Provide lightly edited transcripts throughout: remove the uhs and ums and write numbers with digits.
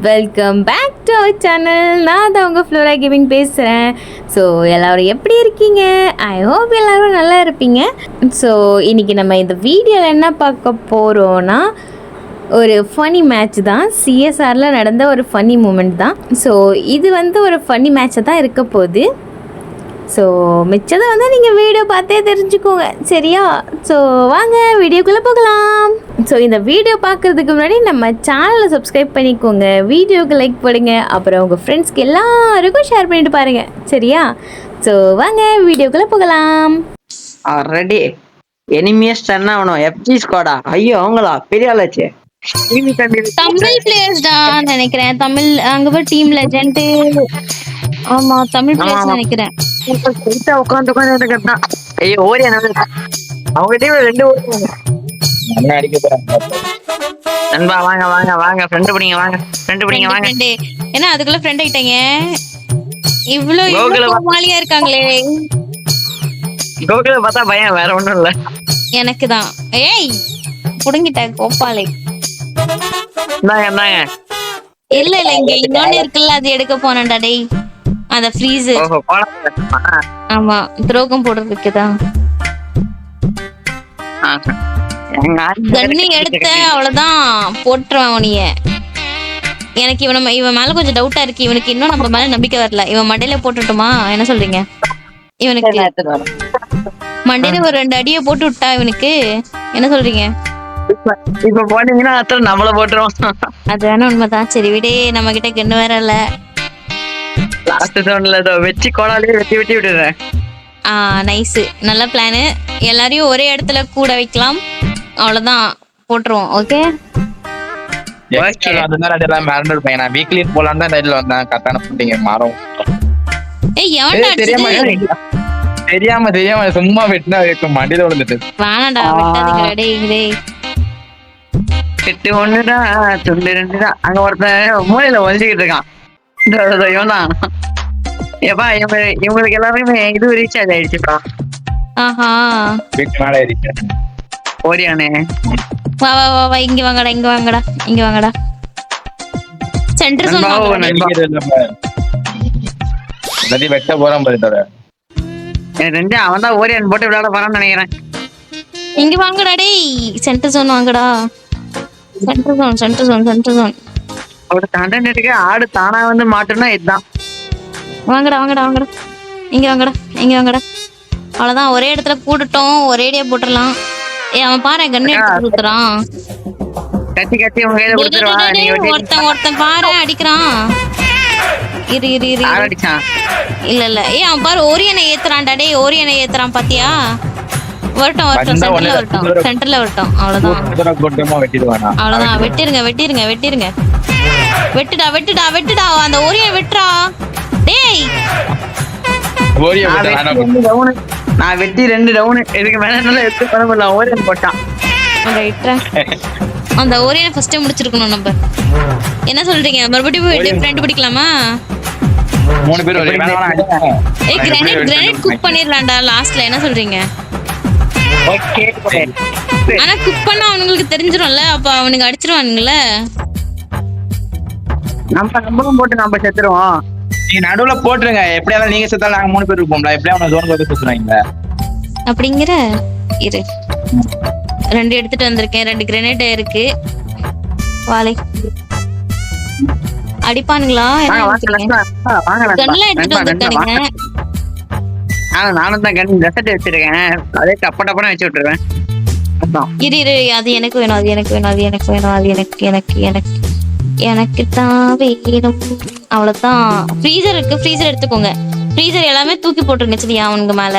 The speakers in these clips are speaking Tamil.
Welcome back to our channel. நான் தான் உங்கள் ஃப்ளோரா கேமிங் பேசுகிறேன். ஸோ எல்லோரும் எப்படி இருக்கீங்க? ஐ ஹோப் எல்லோரும் நல்லா இருப்பீங்க. ஸோ இன்றைக்கி நம்ம இந்த வீடியோவில் என்ன பார்க்க போகிறோன்னா, ஒரு ஃபன்னி மேட்ச் தான். சிஎஸ்ஆரில் நடந்த ஒரு ஃபன்னி மூமெண்ட் தான். ஸோ இது ஒரு ஃபன்னி மேட்சை தான் இருக்க போகுது. ஸோ மிச்சதை நீங்கள் வீடியோ பார்த்தே தெரிஞ்சுக்கோங்க, சரியா? ஸோ வாங்க வீடியோக்குள்ளே போகலாம். ஸோ இந்த வீடியோ பார்க்குறதுக்கு முன்னாடி நம்ம சேனலை சப்ஸ்கிரைப் பண்ணிக்கோங்க, வீடியோக்கு லைக் போடுங்க, அப்புறம் உங்கள் ஃப்ரெண்ட்ஸ்க்கு எல்லாருக்கும் ஷேர் பண்ணிட்டு பாருங்கள், சரியா? ஸோ வாங்க வீடியோக்குள்ளே போகலாம். ரெடி எனிமியஸ் என்ன ஆகணும்? எஃப்ஜி ஸ்குவாடா? ஐயோ அவங்களா பெரிய ஆளாச்சு. தமிழ் பிளேயர்ஸ் தான் நினைக்கிறேன். தமிழ் அங்க போய் டீம் லெஜெண்ட். ஆமா தமிழ் பிளேயர்ஸ் நினைக்கிறேன். உட்காந்து கட்டான். ஐயோ ஓடி அவங்க டீம் ரெண்டு நண்பா வாங்க வாங்க வாங்க ஃப்ரெண்ட் பிடிங்க, வாங்க ஃப்ரெண்ட் பிடிங்க, வாங்க. என்ன அதுக்குள்ள ஃப்ரெண்ட் ஆயிட்டீங்க? இவ்வளவு கோமாளியா இருக்காங்களே. கோகுல பார்த்தா பயம், வேற ஒண்ணும் இல்ல. எனக்கு தான். ஏய் புடுங்கிட்டேன் கோபாலை. என்னங்க? இல்ல இல்ல இங்க இன்னொன்னு இருக்குல்ல, அது எடுக்க போனேன்டா டேய். அந்த ஃப்ரீஸ். ஆமா துரோகம் போடுறதுக்கு தான். கண்ணி எடுத்த அவ்வளவுதான், போட்டுருவான் உனிய. எனக்கு இவன் மேல கொஞ்சம் டவுட்டா இருக்கு. இவனுக்கு இன்னும் நம்ம மேல நம்பிக்கை வரல. இவன் மண்டையில போட்டுட்டுமா? என்ன சொல்றீங்க? இவனுக்கு மண்டையில ஒரு 2 அடியை போட்டு விட்டா இவனுக்கு என்ன சொல்றீங்க? இப்ப போனீங்கன்னா அத்தனை நம்மள போட்டுருவோம். அது வேணா உண்மைதான். சரி விடே, நம்ம கிட்ட கண்ணு வேற இல்ல. லாஸ்ட் ஜோன்ல வெச்சி கோடாலே வெட்டி வெட்டி விடுறேன். நைஸ், நல்ல பிளானு. எல்லாரையும் ஒரே இடத்துல கூட வைக்கலாம், அவ்வளவுதான், போட்டுருவோம். ஓகே அதெல்லாம் மறந்து இருப்பேன். நான் வீக்லி போலாம் தான் டைட்டில் வந்தேன். கரெக்டான புட்டிங்க மாறும். ஏய் எவன்டா தெரியாம தெரியாம சும்மா வெட்டினா மண்டியில விழுந்துட்டு. வாணடா வெட்டாதீங்கடா டேய் டேய். கெட்டு ஒண்ணுதான் துண்டு 2 தான். அங்க ஒருத்தன் மூலையில ஒழிஞ்சுக்கிட்டு இருக்கான். ஏப்பா இவங்களுக்கு எல்லாருமே இது ரீசார்ஜ் ஆயிடுச்சுப்பா. ஓடியானே வா வா வா வா, இங்க வாங்கடா இங்க வாங்கடா இங்க வாங்கடா. சென்டர் ஜோன் வெட்ட போறான் பாரு. ரெண்டு அவன் தான் ஓடியான் போட்டு விளையாட போறான்னு நினைக்கிறேன். இங்க வாங்கடா டேய், சென்டர் ஜோன் வாங்கடா. Centre zone centre zone centre zone. ஒரு கண்டென்ட்க்கு ஆடு தானா மாட்டுனா இதுதான். வாங்கடா வாங்கடா வாங்கடா, இங்க வாங்கடா இங்க வாங்கடா. அவ்வளவுதான், ஒரே இடத்துல கூட்டட்டும், ஒரேடியா போட்டுடலாம். அவன் பாரு கண்ணு எடுத்து கொடுத்துறான். கத்தி கத்தி உங்க கையில கொடுத்துருவான். ஒருத்தன் பாரு அடிக்கிறான். இரு இரு இரு அடிச்சான். இல்ல இல்ல அவன் பாரு ஓரியனை ஏத்துறான்டா டேய். ஓரியனை ஏத்துறான் பாத்தியா? வரட்டும் சென்டர்ல வரட்டும், சென்டர்ல வரட்டும். அவ்வளவுதான் அவ்வளவுதான். வெட்டிருங்க வெட்டிருங்க வெட்டிருங்க. வெட்டுடா வெட்டுடா வெட்டுடா, அந்த ஓரியனை வெட்டுறா டேய். நான் வெட்டி 2 டவுன். இதுக்கு மேல எடுத்து பண்ண முடியல. ஓரியன் போட்டான். அந்த ஓரியனை ஃபர்ஸ்டே முடிச்சிருக்கணும் நம்ம. என்ன சொல்றீங்க? மறுபடியும் போய் ஃப்ரெண்ட் பிடிக்கலாமா? 3 பேர் ஏய் கிரானைட் குக் பண்ணிரலாம்டா லாஸ்ட்ல. என்ன சொல்றீங்க? ஓகே. ஆனா குக் பண்ணா அவங்களுக்கு தெரிஞ்சிரும்ல, அப்ப அவனுக்கு அடிச்சிருவானுங்கல. நம்மளும் போட்டு நம்ம செத்துருவோம். நீங்க நடுவுல போட்டுருங்க. எப்படியாவது நீங்க செத்தாலும் நாங்க 3 பேர் இருப்போம்ல. எப்படியா அவன ஜோன் வந்து சுத்துறாங்க அப்படிங்கற. இரு 2 எடுத்துட்டு வந்திருக்கேன். 2 கிரேனேட் இருக்கு. வாளை அடிப்பானுங்களா? கன்ல எடுத்துட்டு வந்திருக்கானுங்க. நானும் தான் கன் ரெசெட் வச்சிருக்கேன். அதே டப்ப டப்பன வச்சு விட்டுருவேன். இரு இரு, அது எனக்கு வேணும், அது எனக்கு வேணும், அது எனக்கு வேணும், அது எனக்கு எனக்கு எனக்கு எனக்கு தான் வேணும். அவ்வளவுதான். ஃப்ரீசர் இருக்கு, ஃப்ரீசர் எடுத்துக்கோங்க. ஃப்ரீசர் எல்லாமே தூக்கி போட்டுருங்க சரியா அவனுக்கு மேல.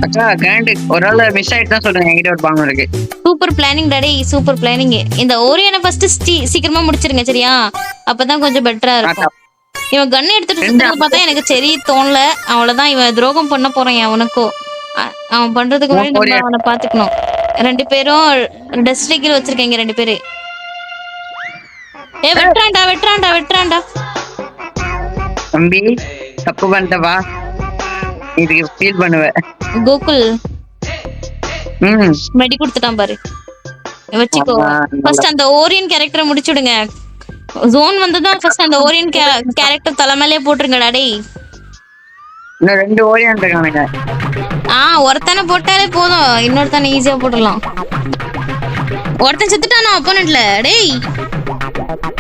அக்கா கிராண்ட் ஒரு ஆள மிஸ் ஆயிட்டு தான் சொல்றேன். என்கிட்ட ஒரு பாம்பு இருக்கு. Super planning daddy, super planning. இந்த ஓரியனை ஃபர்ஸ்ட் சீக்கிரமா முடிச்சிருங்க சரியா? அப்பதான் கொஞ்சம் பெட்டரா இருக்கும். இவன் கன் எடுத்துட்டு சுத்துறத பார்த்தா எனக்கு சரி தோணல. அவ்வளவுதான், இவன் துரோகம் பண்ண போறான் அவனுக்கும். அவன் பண்றதுக்கு முன்னாடி நம்ம அவனை பாத்துக்கணும். 2 பேரும் டஸ்ட்ரிக்கில் வச்சிருக்கீங்க 2 பேரு. வெட்டுறான்டா வெட்டுறான்டா வெட்டுறான்டா. தம்பி தப்பு பண்ணிட்டவா, இதுக்கு ஃபீல் பண்ணுவேன். கோகுல் மெடி கொடுத்துட்டான் பாரு, வச்சுக்கோ. ஃபர்ஸ்ட் அந்த ஓரியன் கேரக்டரை முடிச்சுடுங்க. ஜோன் வந்ததும் ஃபர்ஸ்ட் அந்த ஓரியன் கேரக்டர் தலைமையிலே போட்டுருங்கடா டேய். இன்னும் 2 ஓரியான் இருக்கானுங்க. ஒருத்தனை போட்டாலே போதும், இன்னொருத்தனை ஈஸியா போட்டுடலாம். ஒருத்தன் செத்துட்டானா அப்போனன்ட்ல டேய்.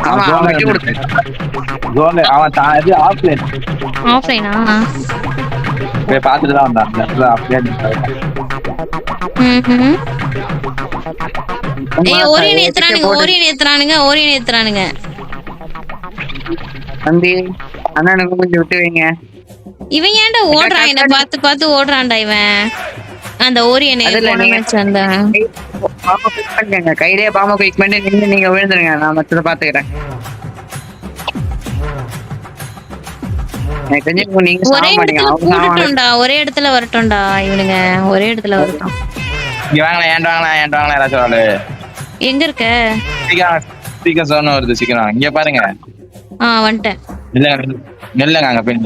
ஆமா அவன் விட்டு கொடுத்து ஜோன்ல அவன் இது ஆஃப்லைனா போய் பார்த்துட்டு தான் வந்தான். அப்படியே ஓரியன் ஏத்துறானுங்க. தம்பி அண்ணனுக்கு கொஞ்சம் விட்டு வைங்க. இவன் ஏன்டா ஓடுறான், என்ன பார்த்து ஓடுறான்டா இவன். அந்த ஓரியன் கையிலே பாம்பை குயிக் பண்ணி நீங்க விழுந்துருங்க, நான் மற்றதை பாத்துக்கிறேன். ஒரே இடத்துல வரட்டும்டா இவனுங்க, ஒரே இடத்துல வரட்டும். எங்க இருக்க? சீக்கிரம் சோன வருது, சீக்கிரம் இங்க பாருங்க. வந்துட்டேன். நெல்லுங்க அங்க போய்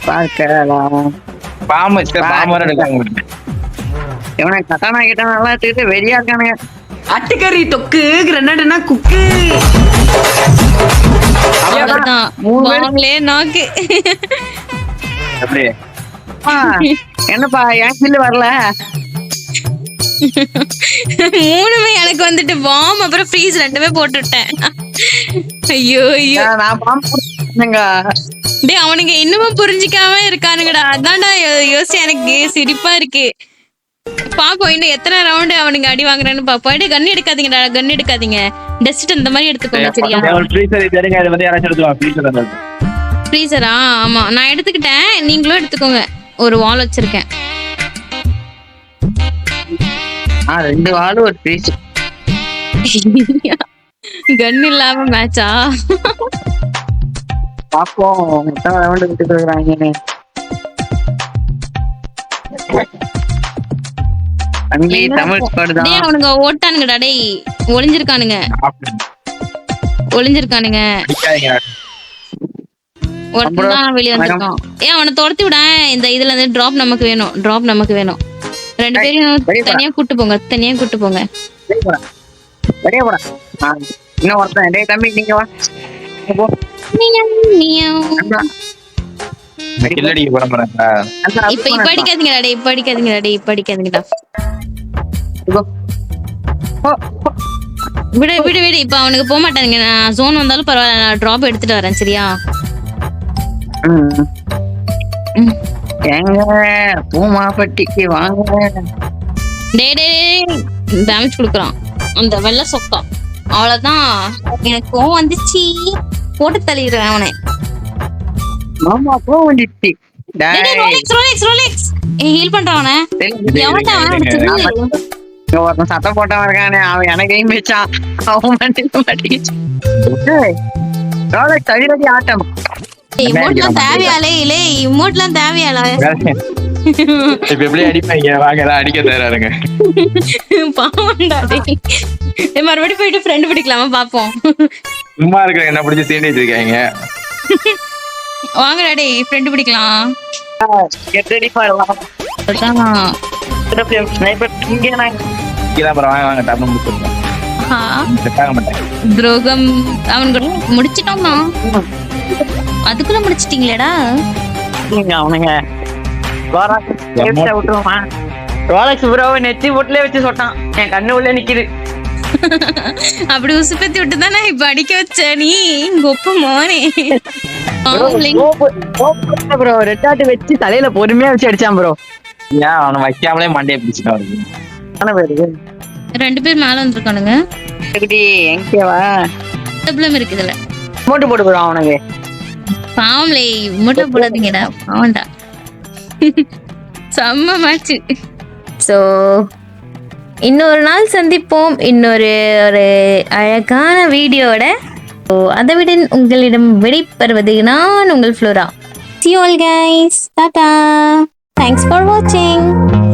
பார்க்கலாம். பாம்பு எடுக்காங்க. இவனை கட்டானா கிட்ட நல்லா எடுத்துக்கிட்டு வெறியா இருக்கானுங்க. அட்டுக்கறி தொக்கு கிரனடனா குக்கு. நாக்கு எப்படி என்னப்பா என் கில்லு வரல? 3மே எனக்கு வந்துட்டு பாம் அப்புறம் ஃப்ரீஸ் 2மே போட்டு விட்டேன். ஐயோ நான் பாம்பு டேய் அவனுங்க இன்னமும் புரிஞ்சிக்காம இருக்கானுங்கடா. அதான்டா யோசிச்சு எனக்கு சிரிப்பா இருக்கு. பாப்போம் இன்னும் எத்தனை ரவுண்டு அவனுங்க அடி வாங்குறான்னு பாப்போம். கன் எடுக்காதீங்கடா, கன் எடுக்காதீங்க. டெஸ்ட் இந்த மாதிரி எடுத்துக்கோங்க சரியா? ஃப்ரீசரா? ஆமா நான் எடுத்துக்கிட்டேன், நீங்களும் எடுத்துக்கோங்க. ஒரு வால் வச்சிருக்கேன். 2 வால் ஒரு ஃப்ரீஸ். கன் இல்லாம மேட்சா? பாப்போம் எத்தனை ரவுண்டு விட்டு போகிறாங்க. தமிழ் ஸ்குவாட் தான். டேய் அவனுங்க ஓட்டானுங்கடா டேய். ஒளிஞ்சிருக்கானுங்க. ஒருத்தன் தான் வெளிய வந்திருக்கான். அவனை துரத்தி விட. இந்த இதுல இருந்து டிராப் நமக்கு வேணும். 2 பேரும் தனியா கூட்டு போங்க. வெளியே போடா. இன்னும் ஒருத்தன். டேய் தம்பி நீங்க வா. இப்ப அடிக்காதீங்கடா. விடு இப்ப அவனுக்கு போக மாட்டானுங்க. நான் ஜோன் வந்தாலும் பரவாயில்ல, நான் டிராப் எடுத்துட்டு வரேன் சரியா? பூமாப்பட்டிக்கு வாங்க. டேமேஜ் கொடுக்குறான் அந்த வெள்ள சொக்கா. அவ்வளவுதான், எனக்கு கோவம் வந்துச்சு, போட்டு தள்ளிடுறேன் அவனை. மாமா கோவம் வந்துச்சு. ஹீல் பண்றான் அவனை. எவன்டா அவன் அடிச்சது? ஒருத்தன் சத்தம் போட்டவன் இருக்கானே, அவன் எனக்கையும் வச்சான். அவன் மாட்டிக்கிச்சு. ஆட்டம் இமோட்லாம் தேவையாலே இல்ல, இமோட்லாம் தேவையால? இப்ப எப்படி அடிப்பாங்க? வாங்க அடிக்க தயாராருங்க. பாவம்டா டேய். மறுபடியும் போயிட்டு ஃப்ரெண்ட் பிடிக்கலாமா பாப்போம். சும்மா இருக்க என்ன பிடிச்சி தீண்டிட்டு இருக்காங்க. வாங்கடா டேய் ஃப்ரெண்ட் பிடிக்கலாம். கெட்டடி பாரலாம். அதான் ஸ்னைப்பர் இங்க நான் கீழ போற. வாங்க டாப் முடிச்சிடலாம். துரோகம் அவன் கூட முடிச்சிட்டோம்னா. அதுக்குள்ள முடிச்சிட்டீங்களேடா அவனுங்க. ரோலக்ஸ் ப்ரோவை நெத்தி போட்டுல வச்சு சொட்டான். என் கண்ணு உள்ள நிக்குது. அப்படி உசுப்பத்தி விட்டு தானே இப்ப அடிக்க வச்ச நீ கொப்ப மோனே. ப்ரோ ரெட்டாட்டு வச்சு தலையில பொறுமையா வச்சு அடிச்சான் ப்ரோ. ஏன் அவனை வைக்காமலே மண்டையை பிடிச்சிட்டான். 2 பேர் மேல வந்திருக்கானுங்க. எங்கேவா ப்ராப்ளம் இருக்கு இதுல. மூட்டை போட்டு ப்ரோ அவனுக்கு. பாவம்லே மூட்டை போடாதீங்கடா, பாவம்டா. செம்ம மேட்ச். ஸோ இன்னொரு நாள் சந்திப்போம், இன்னொரு அழகான வீடியோட. ஸோ அதை விட உங்களிடம் விடைபெறுவது நான் உங்கள் Flora. See you all guys. Tata. Thanks for watching.